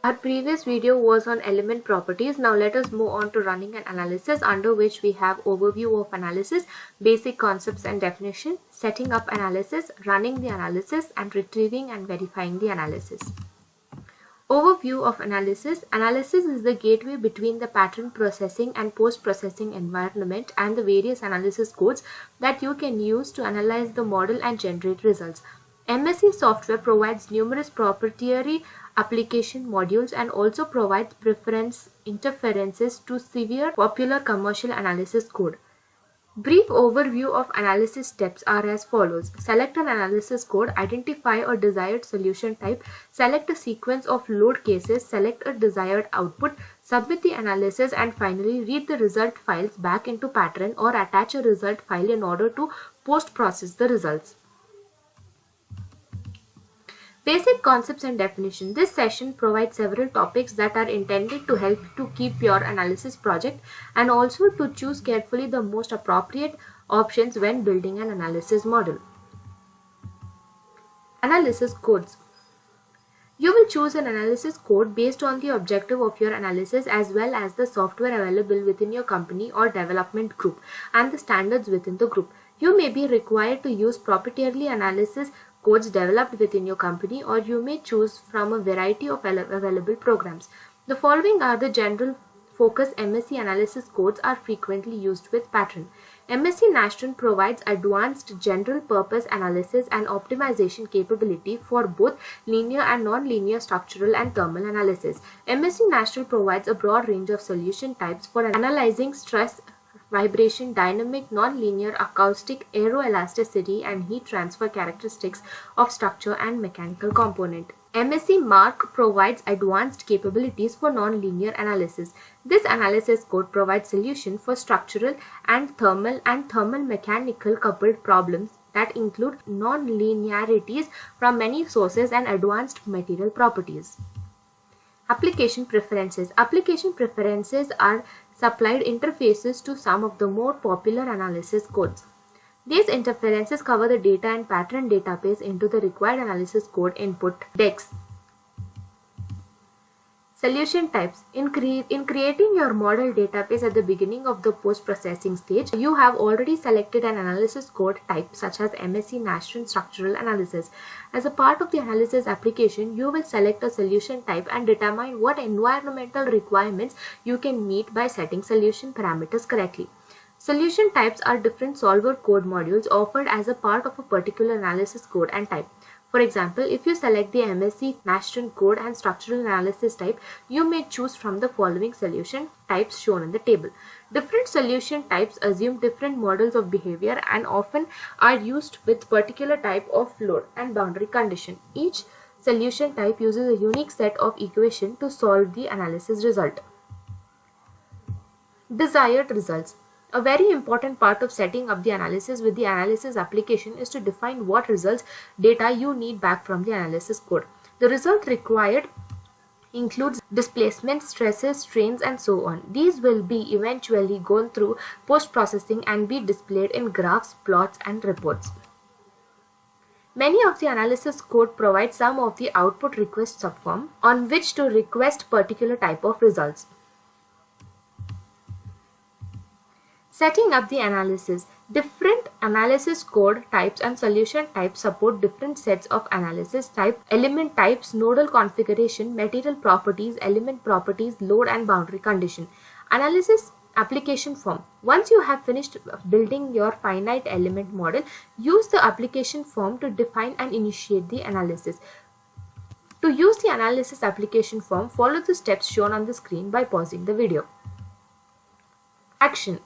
Our previous video was on element properties. Now let us move on to running an analysis, under which we have overview of analysis, basic concepts and definition, setting up analysis, running the analysis, and retrieving and verifying the analysis. Overview of analysis. Analysis is the gateway between the pattern processing and post-processing environment and the various analysis codes that you can use to analyze the model and generate results. MSc software provides numerous proprietary application modules and also provides preference interferences to severe popular commercial analysis code. Brief overview of analysis steps are as follows. Select an analysis code, identify a desired solution type, select a sequence of load cases, select a desired output, submit the analysis, and finally read the result files back into Patran or attach a result file in order to post-process the results. Basic concepts and definition. This session provides several topics that are intended to help to keep your analysis project and also to choose carefully the most appropriate options when building an analysis model. Analysis codes. You will choose an analysis code based on the objective of your analysis as well as the software available within your company or development group and the standards within the group. You may be required to use proprietary analysis codes developed within your company, or you may choose from a variety of available programs. The following are the general focus MSc analysis codes are frequently used with Patran. MSc Nastran provides advanced general purpose analysis and optimization capability for both linear and non-linear structural and thermal analysis. MSc Nastran provides a broad range of solution types for analyzing stress, vibration, dynamic, non-linear, acoustic, aeroelasticity, and heat transfer characteristics of structure and mechanical component. MSc Mark provides advanced capabilities for non-linear analysis. This analysis code provides solution for structural and thermal mechanical coupled problems that include non-linearities from many sources and advanced material properties. Application preferences. Application preferences are supplied interfaces to some of the more popular analysis codes. These interfaces cover the data and Patran database into the required analysis code input decks. Solution types. In creating your model database at the beginning of the post-processing stage, you have already selected an analysis code type such as MSc Nastran Structural Analysis. As a part of the analysis application, you will select a solution type and determine what environmental requirements you can meet by setting solution parameters correctly. Solution types are different solver code modules offered as a part of a particular analysis code and type. For example, if you select the MSc Nastran code and structural analysis type, you may choose from the following solution types shown in the table. Different solution types assume different models of behavior and often are used with particular type of load and boundary condition. Each solution type uses a unique set of equations to solve the analysis result. Desired results. A very important part of setting up the analysis with the analysis application is to define what results data you need back from the analysis code. The result required includes displacement, stresses, strains, and so on. These will be eventually gone through post-processing and be displayed in graphs, plots, and reports. Many of the analysis code provide some of the output request subform on which to request particular type of results. Setting up the analysis. Different analysis code types and solution types support different sets of analysis type, element types, nodal configuration, material properties, element properties, load and boundary condition. Analysis application form. Once you have finished building your finite element model, use the application form to define and initiate the analysis. To use the analysis application form, follow the steps shown on the screen by pausing the video. Action.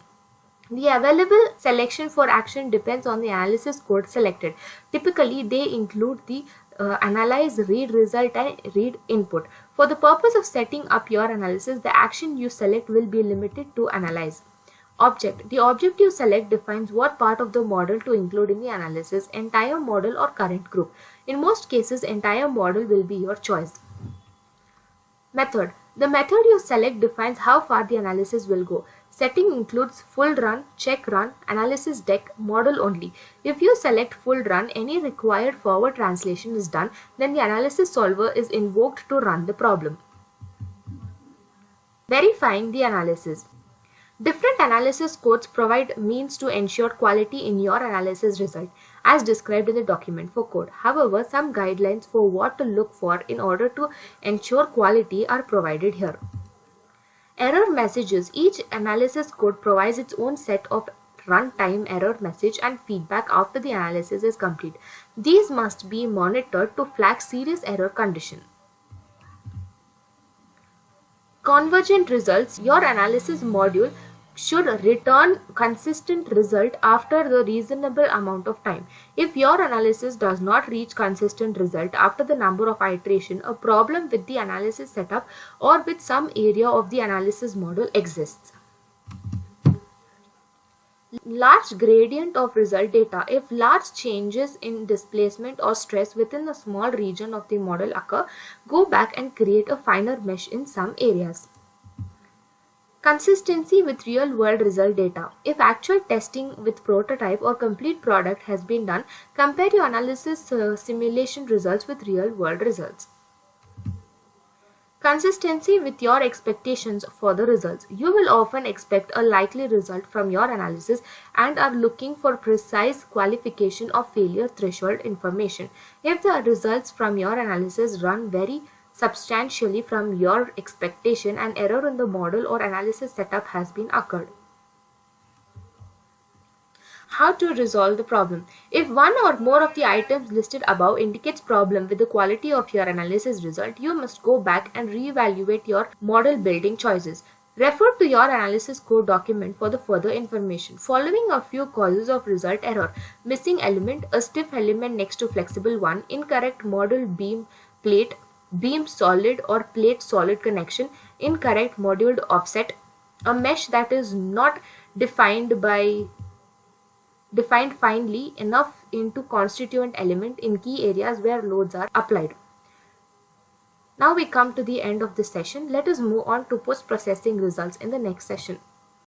The available selection for action depends on the analysis code selected. Typically, they include the analyze, read result, and read input. For the purpose of setting up your analysis, the action you select will be limited to analyze. Object. The object you select defines what part of the model to include in the analysis, entire model or current group. In most cases, entire model will be your choice. Method. The method you select defines how far the analysis will go. Setting includes full run, check run, analysis deck, model only. If you select full run, any required forward translation is done, then the analysis solver is invoked to run the problem. Verifying the analysis. Different analysis codes provide means to ensure quality in your analysis result as described in the document for code. However, some guidelines for what to look for in order to ensure quality are provided here. Error messages. Each analysis code provides its own set of runtime error message and feedback after the analysis is complete. These must be monitored to flag serious error condition. Convergent results. Your analysis module should return consistent result after the reasonable amount of time. If your analysis does not reach consistent result after the number of iteration, a problem with the analysis setup or with some area of the analysis model exists. Large gradient of result data. If large changes in displacement or stress within a small region of the model occur, go back and create a finer mesh in some areas. Consistency with real-world result data. If actual testing with prototype or complete product has been done, compare your analysis simulation results with real-world results. Consistency with your expectations for the results. You will often expect a likely result from your analysis and are looking for precise qualification of failure threshold information. If the results from your analysis run very substantially from your expectation, an error in the model or analysis setup has been occurred. How to resolve the problem. If one or more of the items listed above indicates problem with the quality of your analysis result, you must go back and reevaluate your model building choices. Refer to your analysis code document for the further information. Following a few causes of result error: missing element, a stiff element next to flexible one, incorrect model beam plate, beam solid or plate solid connection, incorrect moduled offset, a mesh that is not defined finely enough into constituent element in key areas where loads are applied. Now we come to the end of this session. Let us move on to post-processing results in the next session.